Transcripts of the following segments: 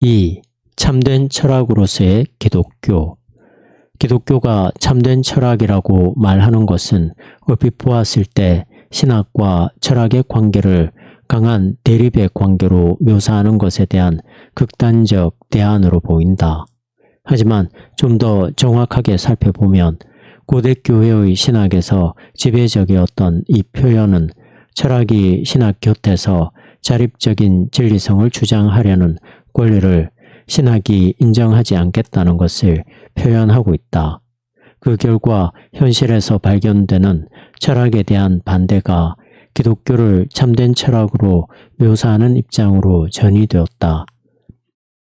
2. 참된 철학으로서의 기독교. 기독교가 참된 철학이라고 말하는 것은 얼핏 보았을 때 신학과 철학의 관계를 강한 대립의 관계로 묘사하는 것에 대한 극단적 대안으로 보인다. 하지만 좀 더 정확하게 살펴보면 고대 교회의 신학에서 지배적이었던 이 표현은 철학이 신학 곁에서 자립적인 진리성을 주장하려는 권리를 신학이 인정하지 않겠다는 것을 표현하고 있다. 그 결과 현실에서 발견되는 철학에 대한 반대가 기독교를 참된 철학으로 묘사하는 입장으로 전이되었다.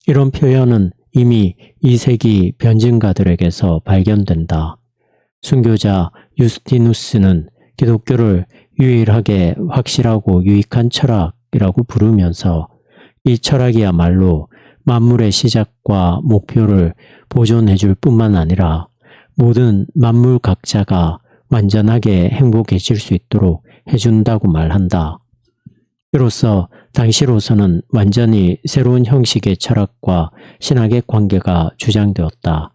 이런 표현은 이미 2세기 변증가들에게서 발견된다. 순교자 유스티누스는 기독교를 유일하게 확실하고 유익한 철학이라고 부르면서 이 철학이야말로 만물의 시작과 목표를 보존해 줄 뿐만 아니라 모든 만물 각자가 완전하게 행복해질 수 있도록 해준다고 말한다. 이로써 당시로서는 완전히 새로운 형식의 철학과 신학의 관계가 주장되었다.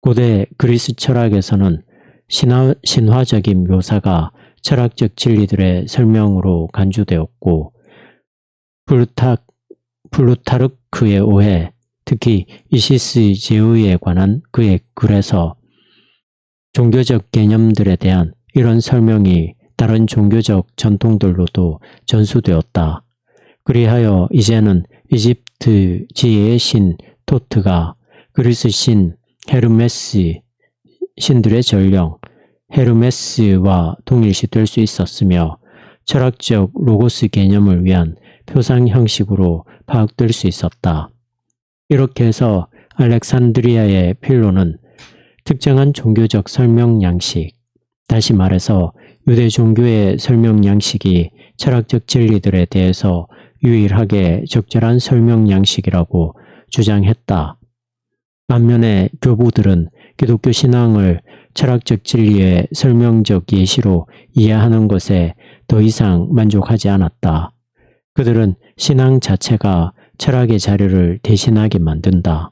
고대 그리스 철학에서는 신화적인 묘사가 철학적 진리들의 설명으로 간주되었고 플루타르크의 오해, 특히 이시스 제우에 관한 그의 글에서 종교적 개념들에 대한 이런 설명이 다른 종교적 전통들로도 전수되었다. 그리하여 이제는 이집트 지혜의 신 토트가 그리스 신 헤르메스, 신들의 전령 헤르메스와 동일시될 수 있었으며 철학적 로고스 개념을 위한 표상 형식으로 파악될 수 있었다. 이렇게 해서 알렉산드리아의 필로는 특정한 종교적 설명 양식, 다시 말해서 유대 종교의 설명 양식이 철학적 진리들에 대해서 유일하게 적절한 설명 양식이라고 주장했다. 반면에 교부들은 기독교 신앙을 철학적 진리의 설명적 예시로 이해하는 것에 더 이상 만족하지 않았다. 그들은 신앙 자체가 철학의 자리를 대신하게 만든다.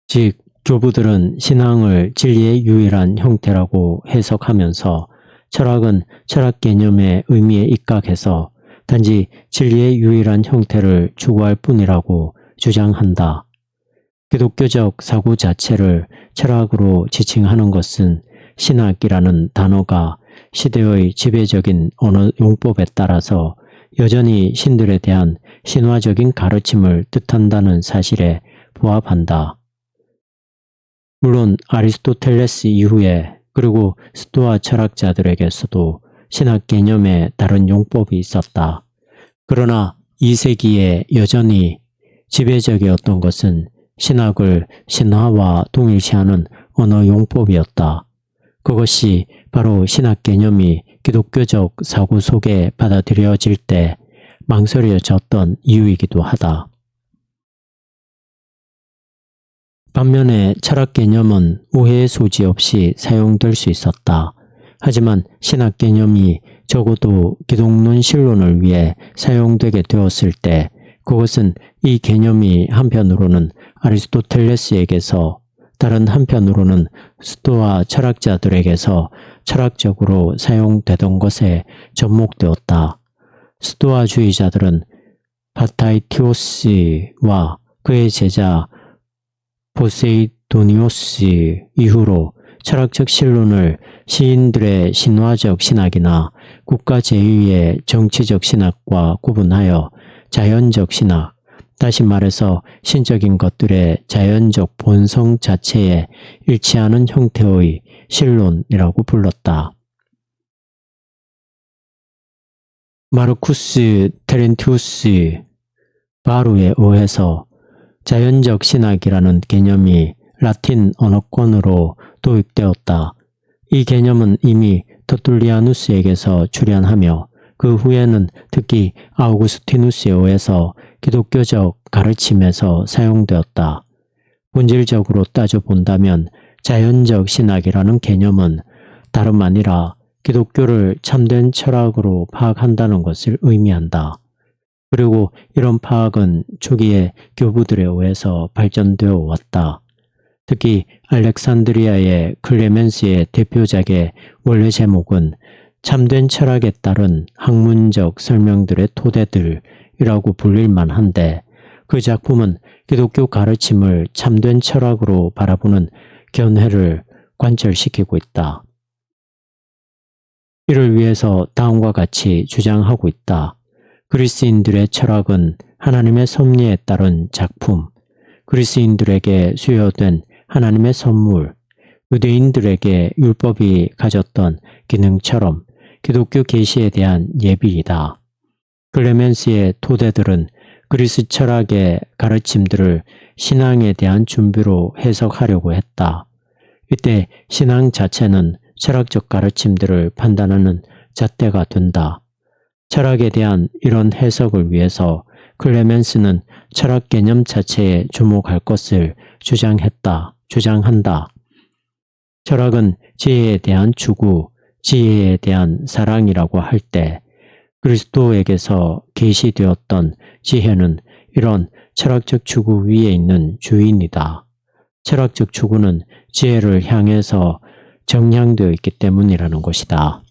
즉, 교부들은 신앙을 진리의 유일한 형태라고 해석하면서 철학은 철학 개념의 의미에 입각해서 단지 진리의 유일한 형태를 추구할 뿐이라고 주장한다. 기독교적 사고 자체를 철학으로 지칭하는 것은 신학이라는 단어가 시대의 지배적인 언어 용법에 따라서 여전히 신들에 대한 신화적인 가르침을 뜻한다는 사실에 부합한다. 물론 아리스토텔레스 이후에 그리고 스토아 철학자들에게서도 신학 개념에 다른 용법이 있었다. 그러나 2세기에 여전히 지배적이었던 것은 신학을 신화와 동일시하는 언어 용법이었다. 그것이 바로 신학 개념이 기독교적 사고 속에 받아들여질 때 망설여졌던 이유이기도 하다. 반면에 철학 개념은 오해의 소지 없이 사용될 수 있었다. 하지만 신학 개념이 적어도 기독론 신론을 위해 사용되게 되었을 때 그것은 이 개념이 한편으로는 아리스토텔레스에게서 다른 한편으로는 스토아 철학자들에게서 철학적으로 사용되던 것에 접목되었다. 스토아주의자들은 파타이티오스와 그의 제자 포세이도니오스 이후로 철학적 신론을 시인들의 신화적 신학이나 국가제의의 정치적 신학과 구분하여 자연적 신학, 다시 말해서 신적인 것들의 자연적 본성 자체에 일치하는 형태의 신론이라고 불렀다. 마르쿠스 테렌티우스 바루에 의해서 자연적 신학이라는 개념이 라틴 언어권으로 도입되었다. 이 개념은 이미 터툴리아누스에게서 출현하며 그 후에는 특히 아우구스티누스에 의해서 기독교적 가르침에서 사용되었다. 본질적으로 따져본다면 자연적 신학이라는 개념은 다름 아니라 기독교를 참된 철학으로 파악한다는 것을 의미한다. 그리고 이런 파악은 초기에 교부들에 의해서 발전되어 왔다. 특히 알렉산드리아의 클레멘스의 대표작의 원래 제목은 참된 철학에 따른 학문적 설명들의 토대들이라고 불릴만 한데 그 작품은 기독교 가르침을 참된 철학으로 바라보는 견해를 관철시키고 있다. 이를 위해서 다음과 같이 주장하고 있다. 그리스인들의 철학은 하나님의 섭리에 따른 작품, 그리스인들에게 수여된 하나님의 선물, 유대인들에게 율법이 가졌던 기능처럼 기독교 계시에 대한 예비이다. 클레멘스의 토대들은 그리스 철학의 가르침들을 신앙에 대한 준비로 해석하려고 했다. 이때 신앙 자체는 철학적 가르침들을 판단하는 잣대가 된다. 철학에 대한 이런 해석을 위해서 클레멘스는 철학 개념 자체에 주목할 것을 주장한다. 철학은 지혜에 대한 추구, 지혜에 대한 사랑이라고 할 때 그리스도에게서 계시되었던 지혜는 이런 철학적 추구 위에 있는 주인이다. 철학적 추구는 지혜를 향해서 정향되어 있기 때문이라는 것이다.